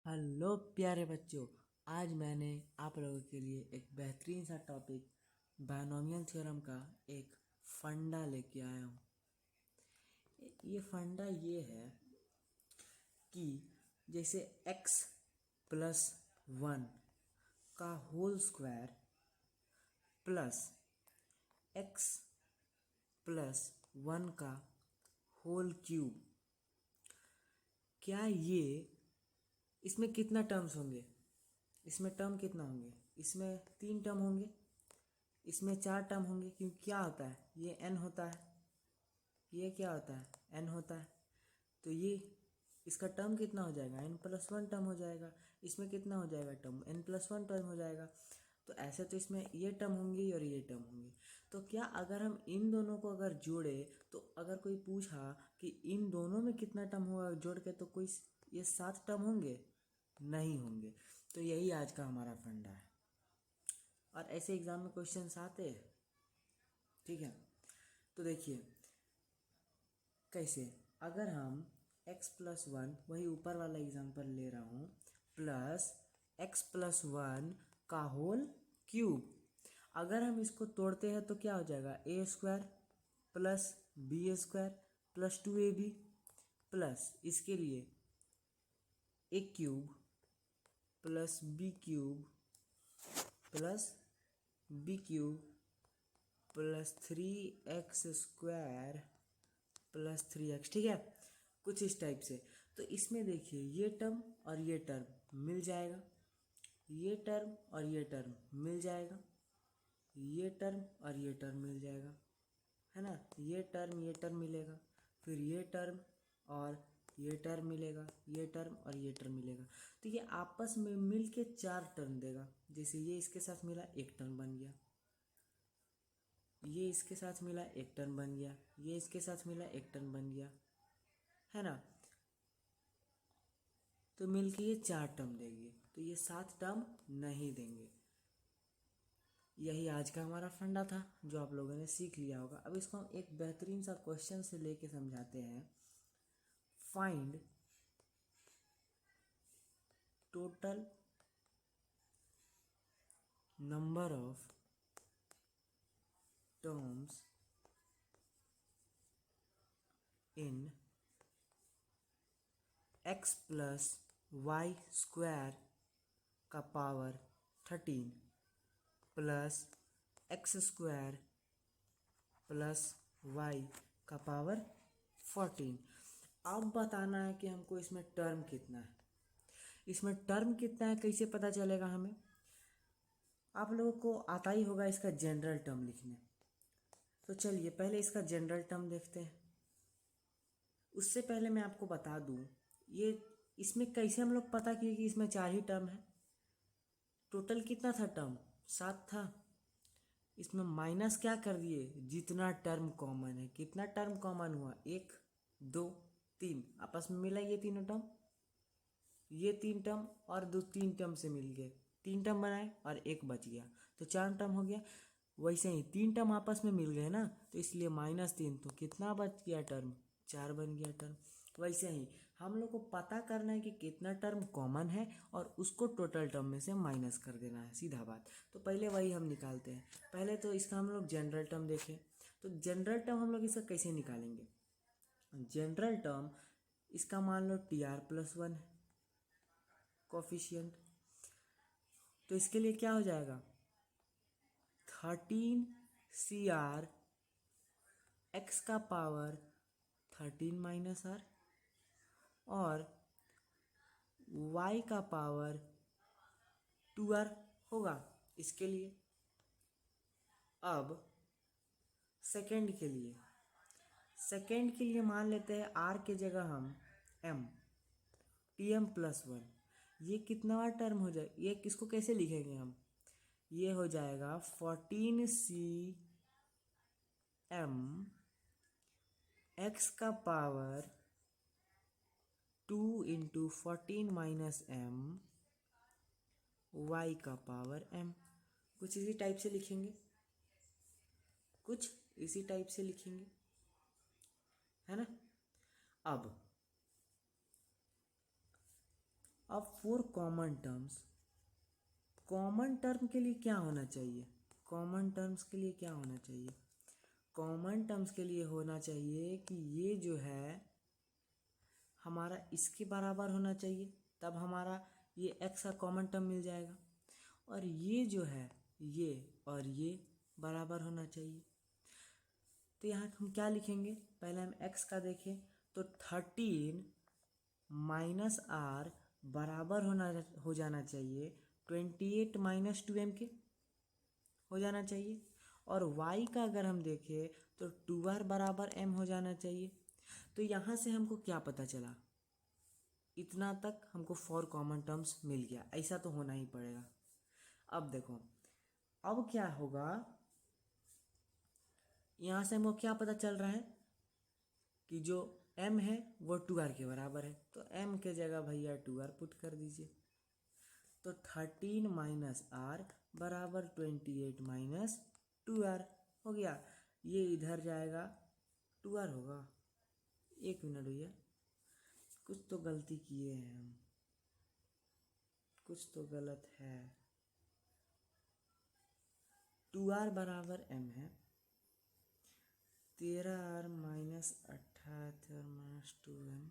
Hello प्यारे बच्चों। आज मैंने आप लोगों के लिए एक बेहतरीन सा टॉपिक बायनोमियल थ्योरम का एक फंडा लेके आया हूँ। ये फंडा ये है कि जैसे x प्लस 1 का whole square plus x plus 1 का होल क्यूब, क्या ये इसमें कितना टर्म्स होंगे? इसमें टर्म कितना होंगे? इसमें 3 टर्म होंगे, इसमें 4 टर्म होंगे। क्योंकि क्या होता है, ये n होता है, ये क्या होता है, n होता है। तो ये इसका टर्म कितना हो जाएगा, n+1 टर्म हो जाएगा। इसमें कितना हो जाएगा टर्म, n+1 टर्म हो जाएगा। तो ऐसे तो इसमें ये टर्म होंगी और ये टर्म होंगी। तो क्या अगर हम इन दोनों को अगर जोड़े, तो अगर कोई पूछा कि इन दोनों में कितना टर्म होगा जोड़ के, तो कोई ये 7 टर्म होंगे? नहीं होंगे। तो यही आज का हमारा फंडा है और ऐसे एग्जाम में क्वेश्चंस आते हैं। ठीक है, तो देखिए कैसे। अगर हम x+1, वही ऊपर वाला एग्जाम्पल ले रहा हूँ, प्लस x+1 का होल क्यूब, अगर हम इसको तोड़ते हैं तो क्या हो जाएगा, a² plus b² plus 2ab plus इसके लिए a³ plus b³ plus b³ plus 3x² plus 3x। ठीक है, कुछ इस टाइप से। तो इसमें देखिए ये टर्म और ये टर्म मिल जाएगा, ये टर्म और ये टर्म मिल जाएगा, ये टर्म और ये टर्म मिल जाएगा, है ना। ये टर्म मिलेगा, फिर ये टर्म और ये टर्म मिलेगा, ये टर्म और ये टर्म मिलेगा। तो ये आपस में मिल के 4 टर्म देगा। जैसे ये इसके साथ मिला, एक टर्म बन गया, ये इसके साथ मिला, एक टर्म बन गया, ये इसके साथ मिला, एक टर्म बन गया, है ना। तो मिलके ये 4 टर्म देंगे, तो ये 7 टर्म नहीं देंगे। यही आज का हमारा फंडा था जो आप लोगों ने सीख लिया होगा। अब इसको हम एक बेहतरीन सा क्वेश्चन से लेके समझाते हैं। Find total number of terms in x+y² का power 13 plus x² plus y का पावर 14। अब बताना है कि हमको इसमें टर्म कितना है। इसमें टर्म कितना है कैसे पता चलेगा हमें? आप लोगों को आता ही होगा इसका जनरल टर्म लिखने। तो चलिए पहले इसका जनरल टर्म देखते हैं। उससे पहले मैं आपको बता दूं, ये इसमें कैसे हम लोग पता किए कि इसमें 4 ही टर्म है। टोटल कितना था टर्म, 7 था। इसमें माइनस क्या कर दिए, जितना टर्म कॉमन है। कितना टर्म कॉमन हुआ, 1 2 3, आपस में मिला ये तीनों टर्म, ये 3 टर्म और 3 टर्म से मिल गए, 3 टर्म बनाए और एक बच गया, तो 4 टर्म हो गया। वैसे ही 3 टर्म आपस में मिल गए ना, तो इसलिए -3, तो कितना बच गया टर्म, 4 बन गया टर्म। वैसे ही हम लोग को पता करना है कि कितना टर्म कॉमन है और उसको टोटल टर्म में से माइनस कर देना है, सीधा बात। तो पहले वही हम निकालते हैं। पहले तो इसका हम लोग जनरल टर्म देखें। तो जनरल टर्म हम लोग इसका कैसे निकालेंगे? जनरल टर्म इसका मान लो TR+1 है कोफिशिएंट। तो इसके लिए क्या हो जाएगा, 13CR x का पावर 13 - r और y का पावर 2r होगा इसके लिए। अब सेकेंड के लिए मान लेते हैं r के जगह हम m, Tm+1। ये कितना टर्म हो जाए, ये किसको कैसे लिखेंगे हम, ये हो जाएगा 14CM x का पावर 2 × 14 - m y का पावर m। कुछ इसी टाइप से लिखेंगे, है ना। अब अब four common terms, common term के लिए क्या होना चाहिए, कॉमन टर्म्स के लिए क्या होना चाहिए, कॉमन टर्म्स के लिए होना चाहिए कि ये जो है हमारा इसके बराबर होना चाहिए, तब हमारा ये x का कॉमन टर्म मिल जाएगा। और ये जो है ये और ये बराबर होना चाहिए। तो यहाँ हम क्या लिखेंगे, पहले हम x का देखें तो 13 माइनस आर बराबर हो जाना चाहिए 28 माइनस 2m के हो जाना चाहिए। और y का अगर हम देखें तो 2r बराबर m हो जाना चाहिए। तो यहाँ से हमको क्या पता चला, इतना तक हमको फोर कॉमन टर्म्स मिल गया, ऐसा तो होना ही पड़ेगा। अब देखो अब क्या होगा, यहाँ से हमको क्या पता चल रहा है कि जो m है वो 2r के बराबर है, तो m के जगह भैया 2r पुट कर दीजिए। तो 13 माइनस आर बराबर 28 माइनस 2r हो गया। ये इधर जाएगा 2r होगा। एक मिनट भैया, कुछ तो गलती किए हैं हम, कुछ तो गलत है। 2r बराबर m है, 13r माइनस 18 माइनस 2m।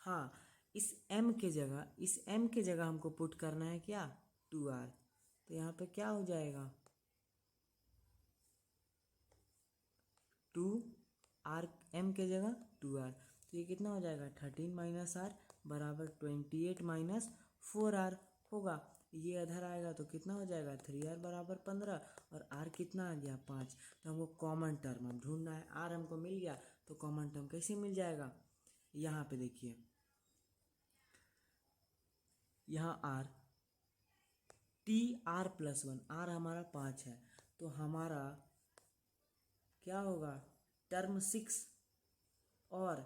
हाँ, इस m के जगह हमको पुट करना है क्या, 2r। तो यहाँ पे क्या हो जाएगा, 2r m के जगह 2r, तो ये कितना हो जाएगा 13 माइनस आर बराबर 28 माइनस 4r होगा। ये इधर आएगा तो कितना हो जाएगा 3r बराबर 15 और r कितना आ गया 5। तो हमको कॉमन टर्म हम ढूंढना है, r हमको मिल गया तो कॉमन टर्म कैसे मिल जाएगा, यहाँ पे देखिए यहाँ r T R plus 1, r हमारा 5 है तो हमारा क्या होगा टर्म 6। और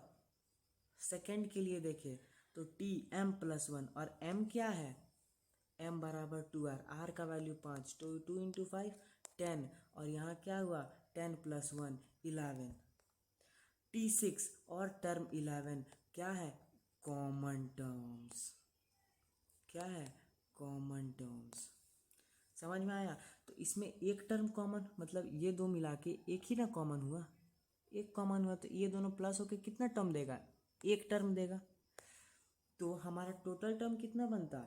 सेकेंड के लिए देखें तो टी एम प्लस 1 और m क्या है, m बराबर 2r, r का वैल्यू 5 तो 2 इंटू 5 10 और यहाँ क्या हुआ 10 प्लस 1 11। T6 और टर्म 11 क्या है, कॉमन टर्म्स, क्या है कॉमन टर्म्स। समझ में आया। तो इसमें एक टर्म कॉमन मतलब ये दो मिला के एक ही ना कॉमन हुआ, एक कॉमन हुआ तो ये दोनों प्लस होके कितना टर्म देगा, एक टर्म देगा। तो हमारा टोटल टर्म कितना बनता,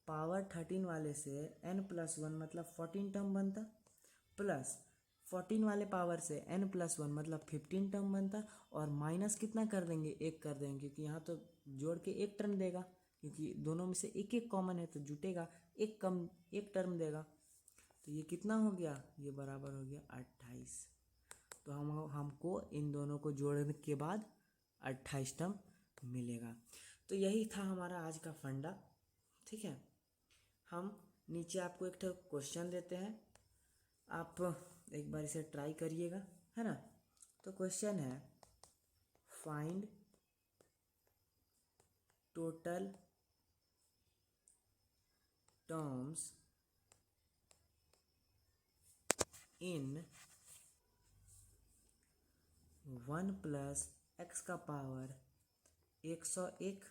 पावर 13 वाले से n प्लस 1 मतलब 14 टर्म बनता, प्लस 14 वाले पावर से n प्लस 1 मतलब 15 टर्म बनता। और माइनस कितना कर देंगे, एक कर देंगे क्योंकि यहाँ तो जोड़ के एक टर्म देगा, क्योंकि दोनों में से एक एक कॉमन है तो जुटेगा, एक टर्म देगा। तो ये कितना हो गया, ये बराबर हो गया 28। तो हमको इन दोनों को जोड़ने के बाद 28 टर्म मिलेगा। तो यही था हमारा आज का फंडा। ठीक है, हम नीचे आपको एक क्वेश्चन देते हैं, आप एक बार इसे ट्राई करिएगा, है ना। तो क्वेश्चन है find total terms in 1 plus x का power 101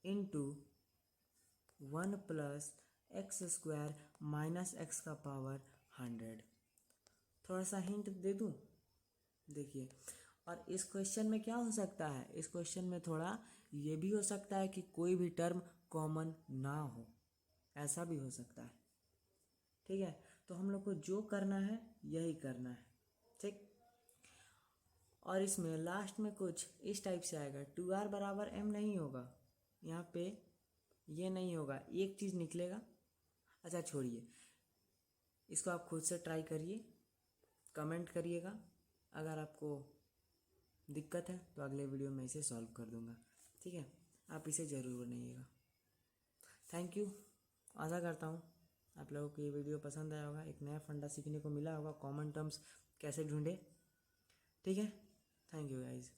into 1 plus x square minus x का पावर 100। थोड़ा सा हिंट दे दूँ, देखिए। और इस क्वेश्चन में क्या हो सकता है, इस क्वेश्चन में थोड़ा ये भी हो सकता है कि कोई भी टर्म कॉमन ना हो, ऐसा भी हो सकता है। ठीक है, तो हम लोग को जो करना है यही करना है। ठीक, और इसमें लास्ट में कुछ इस टाइप से आएगा, 2r बराबर m नहीं होगा, यहाँ पे ये नहीं होगा, एक चीज़ निकलेगा। अच्छा छोड़िए, इसको आप खुद से ट्राई करिए, कमेंट करिएगा। अगर आपको दिक्कत है तो अगले वीडियो में इसे सॉल्व कर दूंगा। ठीक है, आप इसे ज़रूर बनाइएगा। थैंक यू, आशा करता हूँ आप लोगों को ये वीडियो पसंद आया होगा, एक नया फंडा सीखने को मिला होगा, कॉमन टर्म्स कैसे ढूंढे। ठीक है, थैंक यू गाइज।